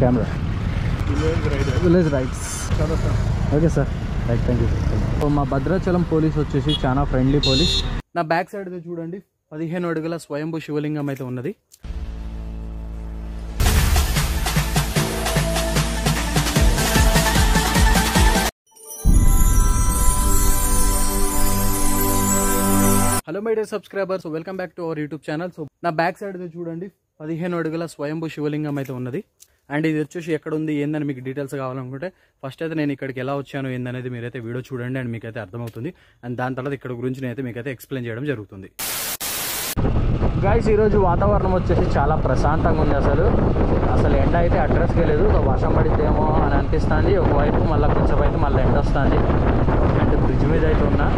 Camera village rides. Okay sir, right, thank you sir. So మా Bhadrachalam police వచ్చేసి చాలా friendly police. నా back side చూడండి 15 అడుగుల స్వయంభూ శివలింగం అయితే ఉన్నది. Hello my dear subscribers, welcome back to our YouTube channel. So నా బ్యాక్ సైడ్ చూడండి 15 అడుగుల స్వయంభూ శివలింగం అయితే ఉన్నది. అండ్ ఇది వచ్చేసి ఎక్కడ ఉంది ఏందని మీకు డీటెయిల్స్ కావాలనుకుంటే ఫస్ట్ అయితే నేను ఇక్కడికి ఎలా వచ్చాను ఏందనేది మీరైతే వీడియో చూడండి అండ్ మీకైతే అర్థమవుతుంది. అండ్ దాని తర్వాత ఇక్కడ గురించి నేనైతే మీకైతే ఎక్స్ప్లెయిన్ చేయడం జరుగుతుంది. గైస్, ఈరోజు వాతావరణం వచ్చేసి చాలా ప్రశాంతంగా ఉంది. అసలు ఎండ అయితే అడ్రస్కే లేదు. వర్షం పడిద్దేమో అని అనిపిస్తుంది ఒకవైపు, మళ్ళీ కొంచెం అయితే మళ్ళీ ఎండ వస్తుంది. అండ్ బ్రిడ్జ్ మీద అయితే ఉన్నా.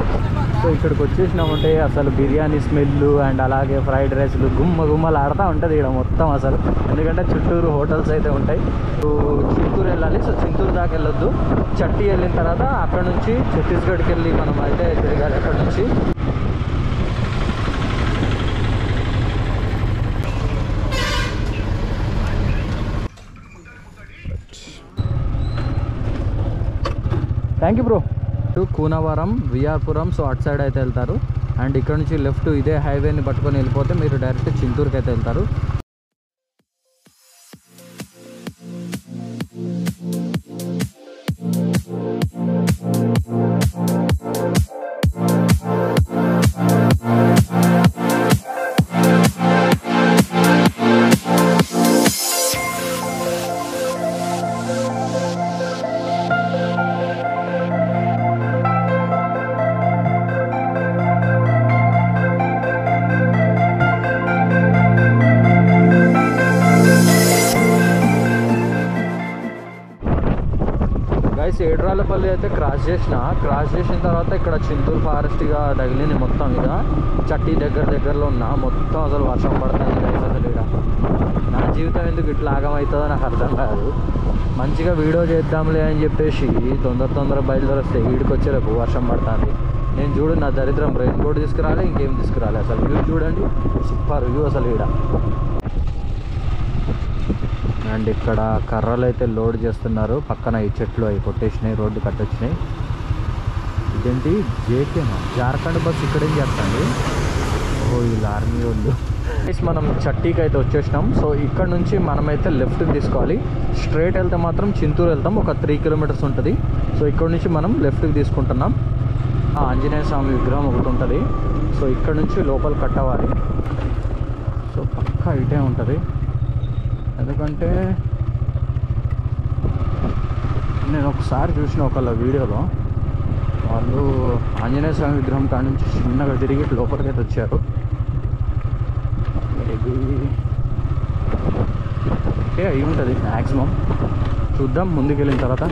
సో ఇక్కడికి వచ్చేసినామంటే అసలు బిర్యానీ స్మెల్ అండ్ అలాగే ఫ్రైడ్ రైస్లు గుమ్మలు ఆడుతూ ఉంటుంది ఇక్కడ మొత్తం అసలు. ఎందుకంటే చుట్టూరు హోటల్స్ అయితే ఉంటాయి. చింతూరు వెళ్ళాలి. సో చింతూరు దాకా వెళ్ళొద్దు, చట్టి వెళ్ళిన తర్వాత అక్కడ నుంచి ఛత్తీస్గఢ్కి వెళ్ళి మనం అయితే తిరగాలి. అక్కడ నుంచి thank you bro. Kunavaram, VR Puram, so అటు సైడ్ అయితే వెళ్తారు. అండ్ ఇక్కడ నుంచి లెఫ్ట్ ఇదే హైవేని పట్టుకొని వెళ్ళిపోతే మీరు డైరెక్ట్ చింతూరుకి అయితే వెళ్తారు. ఏడ్రాలపల్లి అయితే క్రాస్ చేసిన తర్వాత ఇక్కడ చింతూరు ఫారెస్ట్గా తగిలింది మొత్తం. ఇక చట్టి దగ్గరలో ఉన్నా మొత్తం అసలు వర్షం పడుతుంది. అసలు ఇక్కడ నా జీవితం ఎందుకు ఇట్లా ఆగమవుతుందో నాకు అర్థం కాదు. మంచిగా వీడియో చేద్దాంలే అని చెప్పేసి తొందర బయలుదేరిస్తే వీడికి వచ్చేటప్పుడు వర్షం పడుతుంది. నేను చూడు నా దరిద్రం, రెయిన్ కోట్ తీసుకురాలి, ఇంకేం తీసుకురాలి. అసలు వ్యూ చూడండి, సూపర్ వ్యూ అసలు ఇక్కడ. అండ్ ఇక్కడ కర్రలు అయితే లోడ్ చేస్తున్నారు. పక్కన ఈ చెట్లు అవి కొట్టేసినాయి, రోడ్డు కట్టొచ్చినాయి. ఇదేంటి జేకేనా, జార్ఖండ్ బస్ ఇక్కడ ఏం చేస్తుంది? ఓ వీళ్ళు ఆర్మీ వాళ్ళు. మనం చట్టీకి అయితే వచ్చేసినాం. సో ఇక్కడ నుంచి మనమైతే లెఫ్ట్కి తీసుకోవాలి. స్ట్రైట్ వెళ్తే మాత్రం చింతూరు వెళ్తాం, ఒక 3 కిలోమీటర్స్ ఉంటుంది. సో ఇక్కడ నుంచి మనం లెఫ్ట్కి తీసుకుంటున్నాం. ఆంజనేయ స్వామి విగ్రహం ఒకటి ఉంటుంది. సో ఇక్కడ నుంచి లోపల కట్టవాలి. సో పక్కా ఇటే ఉంటుంది. ఎందుకంటే నేను ఒకసారి చూసిన ఒకళ్ళ వీడియోలో వాళ్ళు ఆంజనేయ స్వామి విగ్రహం కాడ నుంచి చిన్నగా తిరిగి లోపలికి అయితే వచ్చారు. మేబీ ఓకే అయి ఉంటుంది మ్యాక్సిమం. చూద్దాం, ముందుకు వెళ్ళిన తర్వాత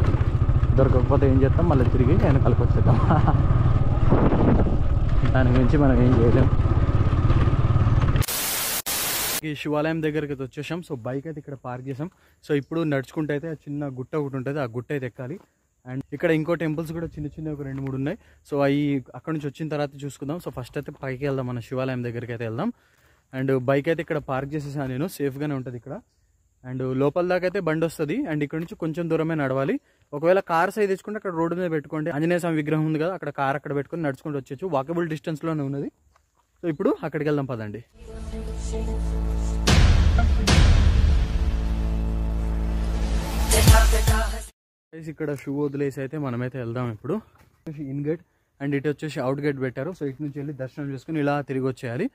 దొరకకపోతే ఏం చేస్తాం, మళ్ళీ తిరిగి వెనకాలకి వచ్చేద్దాం. దాని గురించి మనం ఏం చేయలేం. ఈ శివాలయం దగ్గరికి అయితే వచ్చేసాం. సో బైక్ అయితే ఇక్కడ పార్క్ చేసాం. సో ఇప్పుడు నడుచుకుంటే అయితే చిన్న గుట్ట ఒకటి ఉంటుంది, ఆ గుట్ట అయితే ఎక్కాలి. అండ్ ఇక్కడ ఇంకో టెంపుల్స్ కూడా చిన్న ఒక 2-3 ఉన్నాయి. సో అవి అక్కడ నుంచి వచ్చిన తర్వాత చూసుకుందాం. సో ఫస్ట్ అయితే పైకి వెళ్దాం, మన శివాలయం దగ్గరికి అయితే వెళ్దాం. అండ్ బైక్ అయితే ఇక్కడ పార్క్ చేసేసాను నేను, సేఫ్గానే ఉంటుంది ఇక్కడ. అండ్ లోపల దాకా అయితే బండి వస్తుంది. అండ్ ఇక్కడ నుంచి కొంచెం దూరమే నడవాలి. ఒకవేళ కార్ సైజ్ తెచ్చుకుంటే అక్కడ రోడ్డు మీద పెట్టుకోండి. ఆంజనేయ స్వామి విగ్రహం ఉంది కదా, అక్కడ కార్ అక్కడ పెట్టుకొని నడుచుకుంటూ వచ్చేచ్చు. వాకబుల్ డిస్టెన్స్లోనే ఉన్నది. సో ఇప్పుడు అక్కడికి వెళ్దాం పదండి. ఇక్కడ షూ వదిలేసి అయితే మనమైతే వెళ్దాం. ఇప్పుడు ఇన్ గేట్ అండ్ ఇటు వచ్చేసి అవుట్ గేట్ పెట్టారు. సో ఇటు నుంచి వెళ్ళి దర్శనం చేసుకుని ఇలా తిరిగి వచ్చేయాలి.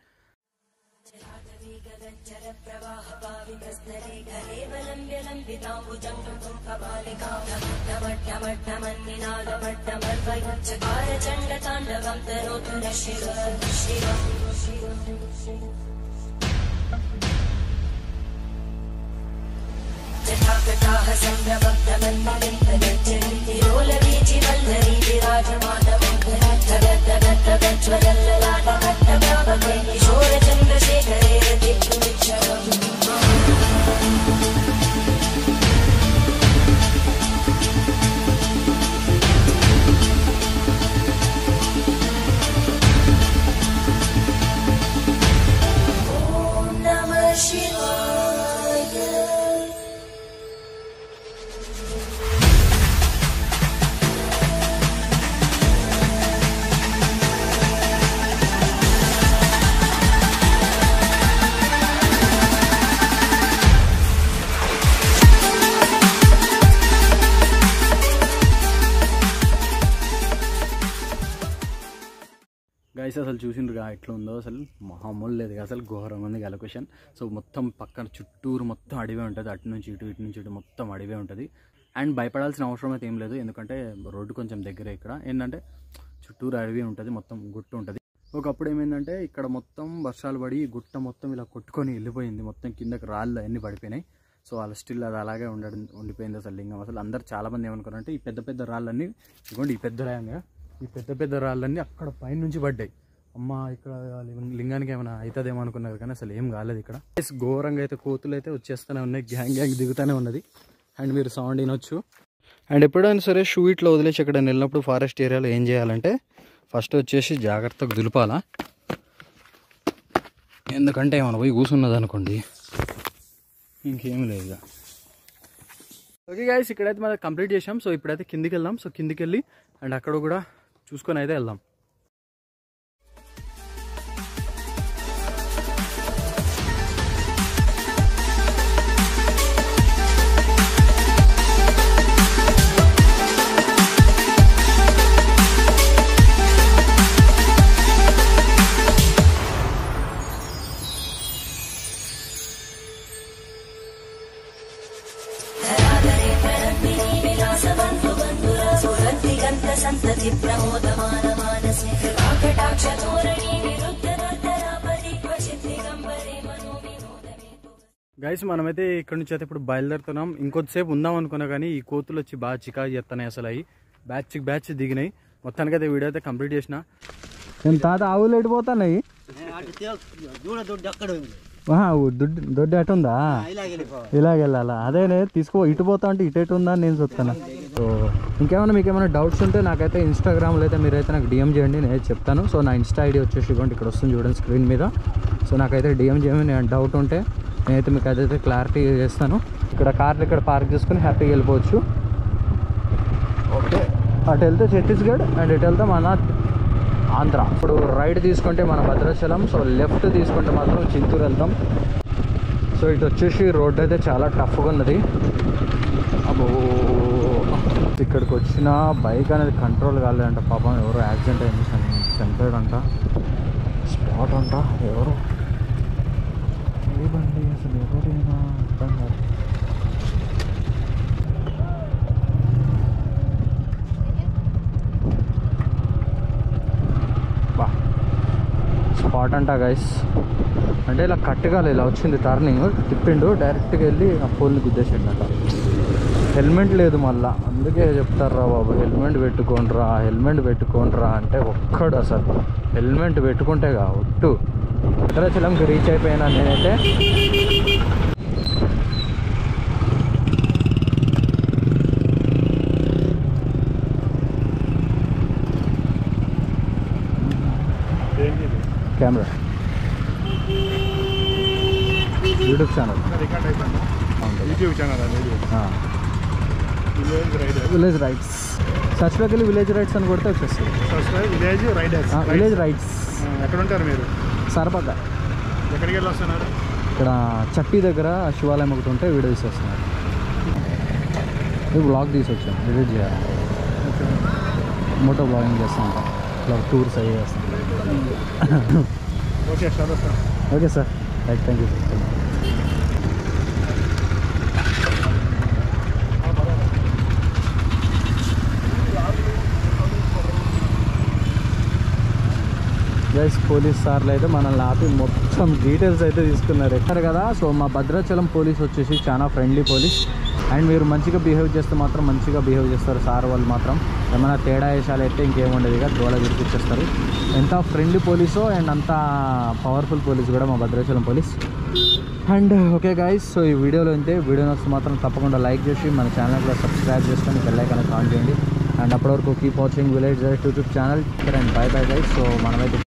ప్లేస్ అసలు చూసిండ్రుగా ఎట్లా ఉందో, అసలు మామూలు లేదు అసలు, ఘోరంగా ఉంది లొకేషన్. సో మొత్తం పక్కన చుట్టూరు మొత్తం అడివే ఉంటుంది, అటు నుంచి ఇటు ఇటు నుంచి ఇటు మొత్తం అడివే ఉంటుంది. అండ్ భయపడాల్సిన అవసరం అయితే ఏం లేదు, ఎందుకంటే రోడ్డు కొంచెం దగ్గరే. ఇక్కడ ఏంటంటే చుట్టూరు అడవి ఉంటుంది, మొత్తం గుట్ట ఉంటుంది. ఒకప్పుడు ఏమైందంటే ఇక్కడ మొత్తం వర్షాలు పడి గుట్ట మొత్తం ఇలా కొట్టుకొని వెళ్ళిపోయింది, మొత్తం కిందకి రాళ్ళు అన్నీ పడిపోయినాయి. సో అలా స్టిల్ అది అలాగే ఉండిపోయింది అసలు లింగం. అసలు అందరు చాలామంది ఏమనుకున్నారంటే ఈ పెద్ద పెద్ద రాళ్ళన్నీ, ఇదిగోండి ఈ పెద్ద రాయంగా, ఈ పెద్ద పెద్ద రాళ్ళన్నీ అక్కడ పైనుంచి పడ్డాయి. అమ్మ ఇక్కడ లింగానికి ఏమైనా అవుతుందేమో అనుకున్నారు, కానీ అసలు ఏం కాలేదు. ఇక్కడ ఘోరంగా అయితే కోతులు అయితే వచ్చేస్తూనే ఉన్నాయి, గ్యాంగ్ దిగుతూనే ఉన్నది. అండ్ మీరు సౌండ్ వినొచ్చు. అండ్ ఎప్పుడైనా సరే షూ ఇట్లా వదిలేసి ఎక్కడైనా వెళ్ళినప్పుడు ఫారెస్ట్ ఏరియాలో ఏం చేయాలంటే ఫస్ట్ వచ్చేసి జాగ్రత్తగా దులపాలా, ఎందుకంటే ఏమైనా పోయి కూర్చున్నది అనుకోండి ఇంకేం లేదు. ఓకే గైస్, ఇక్కడైతే మనం కంప్లీట్ చేసాం. సో ఇప్పుడైతే కిందికి వెళ్దాం. సో కిందికి వెళ్ళి అండ్ అక్కడ కూడా చూసుకొని అయితే వెళ్దాం. గైస్ మనమైతే ఇక్కడ నుంచి అయితే ఇప్పుడు బయలుదేరుతున్నాం. ఇంకొద్దిసేపు ఉందాం అనుకున్నా కానీ ఈ కోతులు వచ్చి బాగా చికాకు చేస్తున్నాయి. అసలు అవి బ్యాచ్ దిగినాయి. మొత్తానికి అయితే వీడియో అయితే కంప్లీట్ చేసిన. నేను తాత ఆవులు ఎడిపోతున్నాయి, దొడ్డి అటు ఉందా, ఇలాగెళ్ళాలా? అదేనే తీసుకో, ఇటు పోతా అంటే ఇటు ఉందా అని నేను చూస్తాను. సో ఇంకేమైనా మీకు ఏమైనా డౌట్స్ ఉంటే నాకైతే ఇన్స్టాగ్రామ్లో అయితే మీరైతే నాకు డిఎం చేయండి, నేను చెప్తాను. సో నా ఇన్స్టా ఐడి వచ్చేసి ఇవ్వండి, ఇక్కడ వస్తుంది చూడండి స్క్రీన్ మీద. సో నాకైతే డిఎం చేయండి, నేను డౌట్ ఉంటే నేనైతే మీకు అదైతే క్లారిటీ చేస్తాను. ఇక్కడ కార్లు ఇక్కడ పార్క్ చేసుకుని హ్యాపీగా వెళ్ళిపోవచ్చు. ఓకే, అటు వెళ్తే ఛత్తీస్గఢ్ అండ్ ఇటు వెళ్తే మన ఆంధ్ర. ఇప్పుడు రైట్ తీసుకుంటే మన భద్రాచలం, సో లెఫ్ట్ తీసుకుంటే మాత్రం చింతూరు వెళ్తాం. సో ఇటు వచ్చేసి రోడ్ అయితే చాలా టఫ్గా ఉన్నది. అబ్బో, ఇక్కడికి వచ్చిన బైక్ అనేది కంట్రోల్ కాలేదంట. పాపం ఎవరో యాక్సిడెంట్ అయింది, చనిపోయాడంట, స్పాట్ అంట. ఎవరు బండి అసలు ఎవరైనా అర్థం కాదు. బా స్పాట్ అంట గైస్. అంటే ఇలా కట్టుగాలి, ఇలా వచ్చింది టర్నింగ్, తిప్పిండు, డైరెక్ట్గా వెళ్ళి ఆ పోల్ని గుద్దేసిండట. హెల్మెట్ లేదు మళ్ళా, అందుకే చెప్తారా బాబు హెల్మెట్ పెట్టుకోండిరా అంటే ఒక్కడు అసలు హెల్మెట్ పెట్టుకుంటేగా ఒట్టు. భద్రాచలంకి రీచ్ అయిపోయినా నేనైతే. Camera YouTube channel, village rides. సర్చ్లోకి వెళ్ళి విలేజ్ రైడ్స్ అని కొడితే వచ్చేస్తుంది. Village rides. ఎక్కడ ఉంటారు మీరు? సరపక్క. ఎక్కడికి వెళ్ళి వస్తున్నారు? ఇక్కడ చప్పి దగ్గర శివాలయం ఒకటి ఉంటే వీడియో తీసేస్తున్నారు. బ్లాగ్ తీసి వచ్చాను, విజిట్ చేయాలి. మోటో బ్లాగింగ్ చేస్తాం, ఇట్లా టూర్స్ అయ్యి చేస్తాం. Okay sir, okay sir, right, thank you sir. Guys police సార్లు అయితే మనల్ని ఆపి మొత్తం డీటెయిల్స్ అయితే తీసుకున్నారు ఎక్కడ కదా. సో మా భద్రాచలం పోలీస్ వచ్చేసి చాలా ఫ్రెండ్లీ పోలీస్. అండ్ మీరు మంచిగా బిహేవ్ చేస్తే మాత్రం మంచిగా బిహేవ్ చేస్తారు సార్ వాళ్ళు. మాత్రం ఏమైనా తేడా వేసాలు అయితే ఇంకేముండదు, ఇక దోళ విరిపించేస్తారు. ఎంత ఫ్రెండ్లీ పోలీసో అండ్ అంత పవర్ఫుల్ పోలీస్ కూడా మా Bhadrachalam police. And okay guys, so ఈ వీడియోలో అయితే వీడియో నచ్చితే మాత్రం తప్పకుండా లైక్ చేసి మన ఛానల్ కూడా సబ్స్క్రైబ్ చేసుకొని బెల్ ఐకాన్ ఆన్ చేయండి. అండ్ అప్పటి వరకు keep watching village rides YouTube channel. And bye guys. So మనమైతే